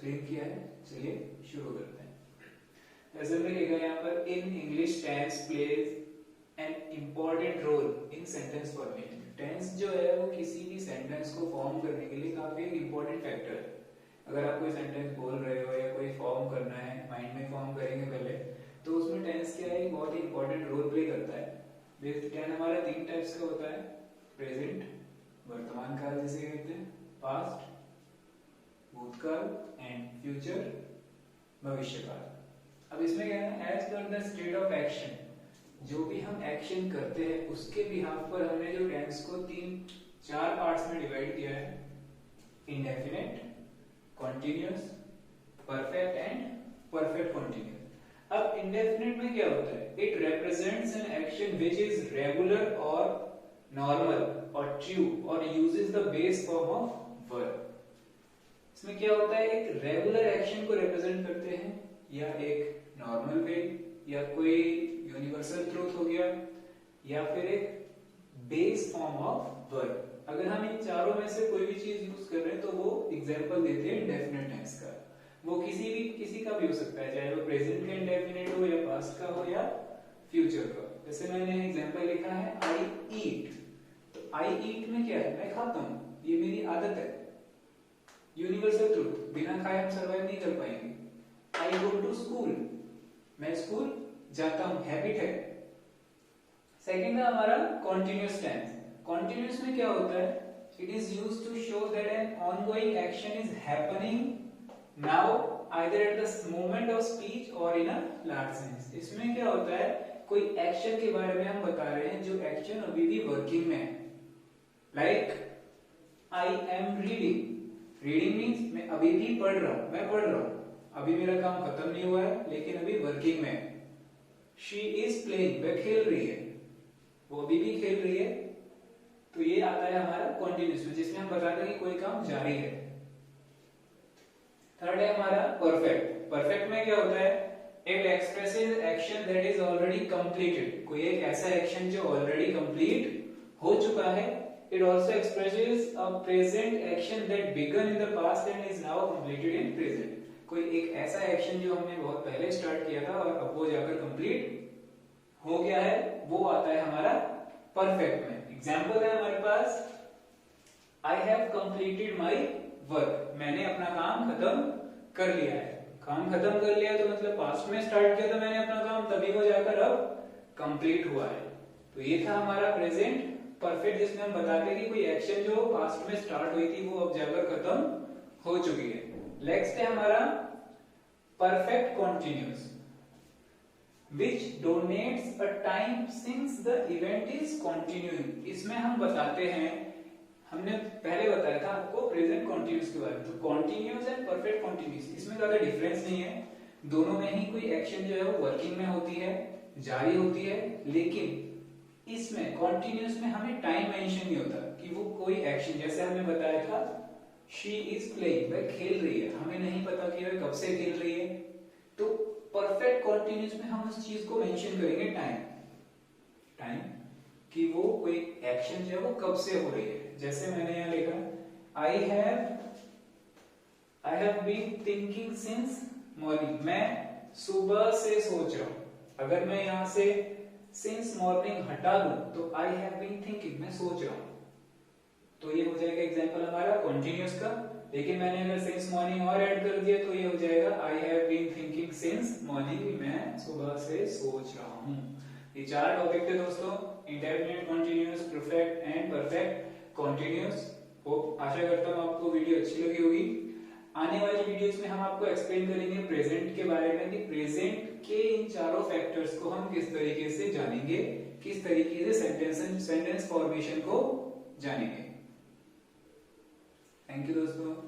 Explain किया है। चलिए शुरू करते हैं। जैसे हमने लिखा है यहाँ पर, in English tense plays an important role in sentence formation. Tense जो है वो किसी भी सेंटेंस को फॉर्म करने के लिए काफी इम्पोर्टेंट फैक्टर है। अगर आप कोई सेंटेंस बोल रहे हो या कोई फॉर्म करना है, माइंड में फॉर्म करेंगे पहले, तो उसमें टेंस क्या है, बहुत ही इंपॉर्टेंट रोल प्ले करता है। बेसिक टेंस हमारा 3 टाइप्स का होता है, प्रेजेंट वर्तमान काल जिसे कहते हैं, पास्ट भूतकाल एंड फ्यूचर भविष्य काल। अब इसमें क्या है, as per the state of action, जो भी हम एक्शन करते हैं उसके बिहाफ पर हमने जो टेंस को 3-4 पार्ट्स में डिवाइड किया है, indefinite, continuous, perfect and perfect continuous. अब इंडेफिनिट में क्या होता है, it represents an action which is regular और नॉर्मल और ट्रू और uses the base form of verb. इसमें क्या होता है, एक रेगुलर एक्शन को रिप्रेजेंट करते हैं, या एक नॉर्मल वे, या कोई यूनिवर्सल ट्रूथ हो गया, या फिर एक बेस फॉर्म ऑफ वर्ब। अगर हम इन चारों में से कोई भी चीज यूज कर रहे हैं तो वो एग्जांपल देते हैं इंडेफिनिट टेंस का। वो किसी का भी हो सकता है, चाहे वो प्रेजेंट का इंडेफिनिट हो या पास्ट का हो या फ्यूचर का। जैसे मैंने एग्जांपल लिखा है, आई ईट। तो आई ईट में क्या है, मैं खाता हूं, ये मेरी आदत है, यूनिवर्सल ट्रूथ, बिना खाए हम सर्वाइव नहीं कर पाएंगे। आई गो टू स्कूल, मैं स्कूल जाता हूं, हैबिट है। सेकंड है हमारा कॉन्टिन्यूअस टेंस। कॉन्टिन्यूअस में क्या होता है, it is used to show that an ongoing action is happening now either at the moment of speech और इन अ लार्ज सेंस। इसमें क्या होता है, कोई एक्शन के बारे में हम बता रहे हैं जो एक्शन अभी भी वर्किंग में है। Like I am reading, reading means मैं अभी भी पढ़ रहा हूं, मैं पढ़ रहा हूं, अभी मेरा काम खत्म नहीं हुआ है लेकिन अभी वर्किंग में है। शी इज प्लेइंग, वह खेल रही है, वो अभी भी खेल रही है। तो ये आता है हमारा कॉन्टिन्यूअस में, जिसमें हम बताते हैं कि कोई काम जारी है। थर्ड है हमारा परफेक्ट। परफेक्ट में क्या होता है, it expresses action that is already completed. कोई एक ऐसा एक्शन जो ऑलरेडी कंप्लीट हो चुका है। It also expresses a present action that began in the past and is now completed in present. कोई एक ऐसा एक्शन जो हमने बहुत पहले स्टार्ट किया था और अब वो जाकर कंप्लीट हो गया है, वो आता है हमारा परफेक्ट में। एग्जांपल है हमारे पास, I have completed my work, मैंने अपना काम खत्म कर लिया है। काम खत्म कर लिया तो मतलब पास्ट में स्टार्ट किया था मैंने अपना काम, तभी वो जाकर अब कंप्लीट हुआ है। तो ये था हमारा प्रेजेंट परफेक्ट, जिसमें हम बताते हैं कि कोई एक्शन जो पास्ट में स्टार्ट हुई थी वो अब जाकर खत्म हो चुकी है। नेक्स्ट है हमारा perfect continuous, which donates a time since the event is continuing। इसमें हम बताते हैं, हमने पहले बताया था आपको प्रेजेंट कॉन्टिन्यूअस के बारे में। तो कॉन्टिन्यूअस एंड परफेक्ट कॉन्टिन्यूअस, इसमें ज्यादा डिफरेंस नहीं है। दोनों में ही कोई एक्शन जो है वो वर्किंग में होती है, जारी होती है, लेकिन इसमें कॉन्टिन्यूअस में हमें टाइम मेंशन नहीं होता कि वो कोई एक्शन, जैसे हमने बताया था शी इज प्लेइंग, वह खेल रही है, हमें नहीं पता कि वह कब से खेल रही है। तो परफेक्ट कॉन्टिन्यूअस में हम उस चीज को मेंशन करेंगे टाइम कि वो कोई एक्शन जो है वो कब से हो रही है। जैसे मैंने यहाँ लिखा, I have been thinking since morning, मैं सुबह से सोच रहा हूं। अगर मैं यहाँ से सिंस मॉर्निंग हटा दूं तो आई हैव बीन थिंकिंग, मैं सोच रहा हूं। तो ये हो जाएगा एग्जांपल हमारा कॉन्टिन्यूअस का। लेकिन मैंने अगर सिंस मॉर्निंग और ऐड कर दिया तो ये हो जाएगा, I have been thinking since morning, मैं सुबह से सोच रहा हूं। ये 4 टॉपिक थे दोस्तों, indefinite, continuous, perfect and perfect continuous. Hope, आशा करता हूं आपको वीडियो अच्छी लगी होगी। आने वाली वीडियोस में हम आपको एक्सप्लेन करेंगे प्रेजेंट के बारे में, कि प्रेजेंट के इन चारों फैक्टर्स को हम किस तरीके से जानेंगे, किस तरीके से सेंटेंस फॉर्मेशन को जानेंगे। थैंक यू दोस्तों।